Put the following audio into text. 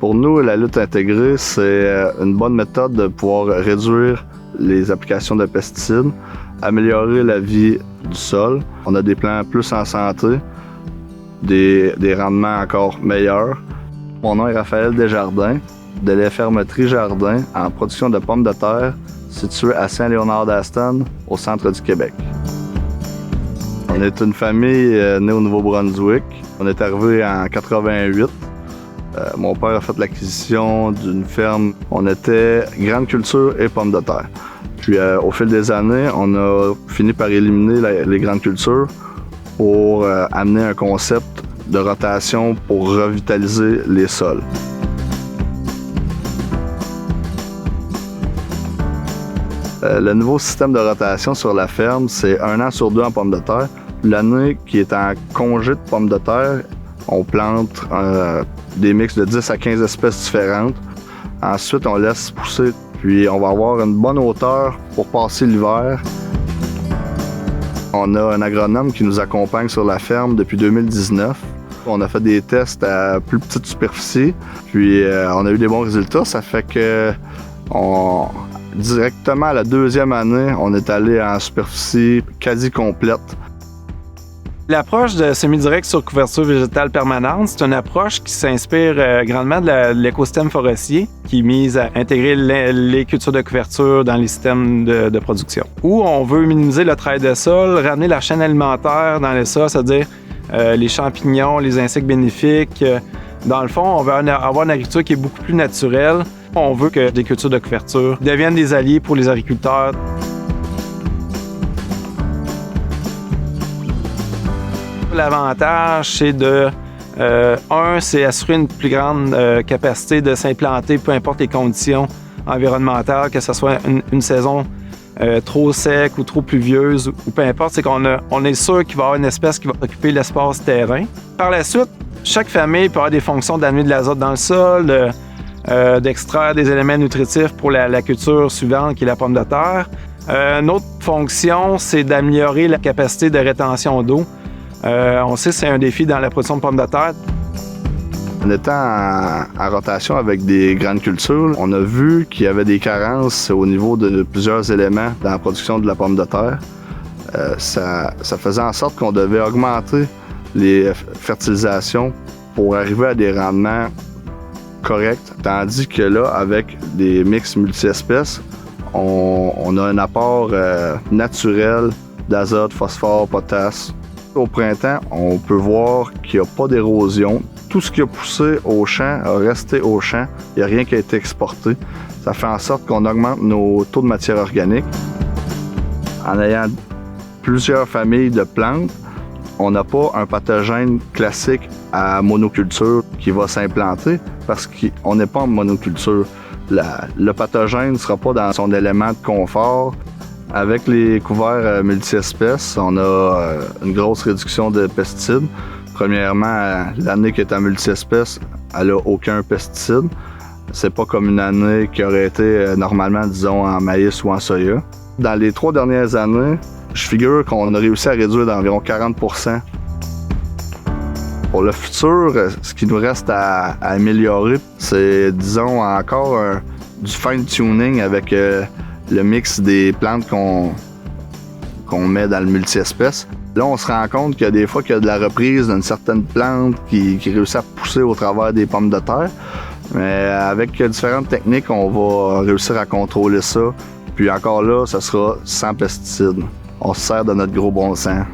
Pour nous, la lutte intégrée, c'est une bonne méthode de pouvoir réduire les applications de pesticides, améliorer la vie du sol. On a des plants plus en santé, des rendements encore meilleurs. Mon nom est Raphaël Desjardins, de la fermeterie Jardin en production de pommes de terre, située à Saint-Léonard-d'Aston, au centre du Québec. On est une famille née au Nouveau-Brunswick. On est arrivé en 88. Mon père a fait l'acquisition d'une ferme. On était grande culture et pommes de terre. Puis au fil des années, on a fini par éliminer les grandes cultures pour amener un concept de rotation pour revitaliser les sols. Le nouveau système de rotation sur la ferme, c'est 1 an sur 2 en pommes de terre. L'année qui est en congé de pommes de terre, on plante des mix de 10 à 15 espèces différentes. Ensuite, on laisse pousser, puis on va avoir une bonne hauteur pour passer l'hiver. On a un agronome qui nous accompagne sur la ferme depuis 2019. On a fait des tests à plus petite superficie, puis on a eu des bons résultats. Ça fait que directement à la 2e année, on est allé en superficie quasi complète. L'approche de semi-direct sur couverture végétale permanente, c'est une approche qui s'inspire grandement de l'écosystème forestier, qui mise à intégrer les cultures de couverture dans les systèmes de production. Où on veut minimiser le travail de sol, ramener la chaîne alimentaire dans les sols, c'est-à-dire les champignons, les insectes bénéfiques. Dans le fond, on veut avoir une agriculture qui est beaucoup plus naturelle. On veut que des cultures de couverture deviennent des alliés pour les agriculteurs. L'avantage, c'est c'est assurer une plus grande capacité de s'implanter, peu importe les conditions environnementales, que ce soit une saison trop sec ou trop pluvieuse, ou peu importe, c'est qu'on est sûr qu'il va y avoir une espèce qui va occuper l'espace terrain. Par la suite, chaque famille peut avoir des fonctions d'amener de l'azote dans le sol, d'extraire des éléments nutritifs pour la culture suivante, qui est la pomme de terre. Une autre fonction, c'est d'améliorer la capacité de rétention d'eau. On sait que c'est un défi dans la production de pommes de terre. En étant en rotation avec des grandes cultures, on a vu qu'il y avait des carences au niveau de plusieurs éléments dans la production de la pomme de terre. Ça faisait en sorte qu'on devait augmenter les fertilisations pour arriver à des rendements corrects. Tandis que là, avec des mix multi-espèces, on a un apport naturel d'azote, phosphore, potasse. Au printemps, on peut voir qu'il n'y a pas d'érosion. Tout ce qui a poussé au champ a resté au champ. Il n'y a rien qui a été exporté. Ça fait en sorte qu'on augmente nos taux de matière organique. En ayant plusieurs familles de plantes, on n'a pas un pathogène classique à monoculture qui va s'implanter parce qu'on n'est pas en monoculture. Le pathogène ne sera pas dans son élément de confort. Avec les couverts multi-espèces, on a une grosse réduction de pesticides. Premièrement, l'année qui est en multi-espèces, elle n'a aucun pesticide. C'est pas comme une année qui aurait été normalement, disons, en maïs ou en soya. Dans les 3 dernières années, je figure qu'on a réussi à réduire d'environ 40%. Pour le futur, ce qui nous reste à améliorer, c'est, disons, encore du fine-tuning avec le mix des plantes qu'on met dans le multi-espèces. Là, on se rend compte qu'il y a des fois qu'il y a de la reprise d'une certaine plante qui réussit à pousser au travers des pommes de terre. Mais avec différentes techniques, on va réussir à contrôler ça. Puis encore là, ça sera sans pesticides. On se sert de notre gros bon sens.